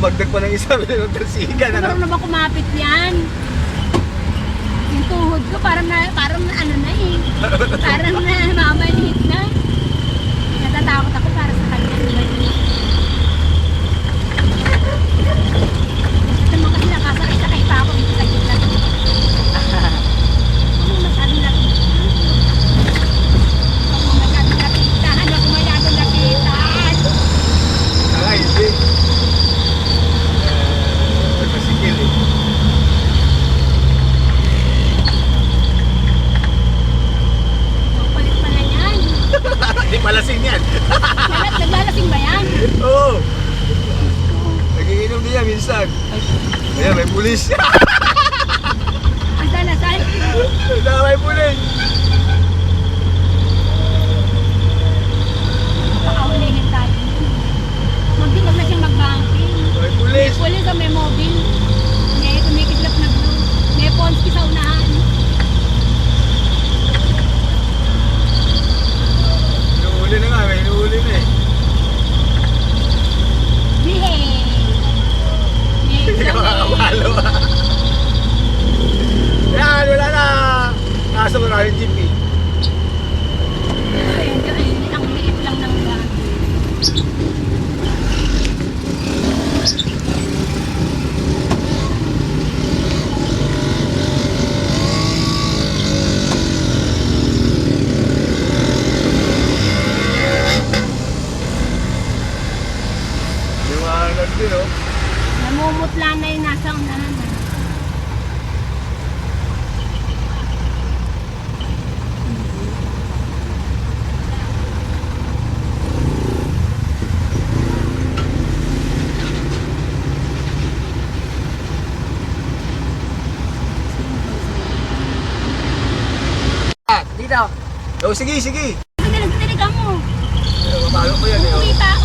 Dumagdag pa ng isa, nagdagsigan. Parang na ba kumapit yan? Yung tuhod ko parang na ano na eh. Parang na mamanhit na. Natatakot ako para sa kanya. Ito mga kasi nakasakay pa ako dito sa gitna. Ano masyadong lapitan? Ano masyadong lapitan? Ano masyadong lapitan? Ay, hindi. Masikil eh. Palit pala yan. Hindi palasing yan. Naglalasing ba yan? Oo. Nagiinom din yan minsan. Ayan, may pulis. Asan? May pulis. Pakaulihin tayo. Magdinag na siyang mag-banking. May pulis. Pulis o may mobile. May tumikislap na blue. May Ponski sa unahan. Inuuli na nga, may inuuli na eh. Behave! Hindi ka makakapalo ah. Yan, wala na. Kaso ko na yung jeep eh. Ang liit lang ng daan. Liwanag din oh. Namumutla na yung nasa unahan. Dito. Oh, sige, sige. Sige, nagtirigan mo. Mapalo ko yan eh. Uuwi Oh.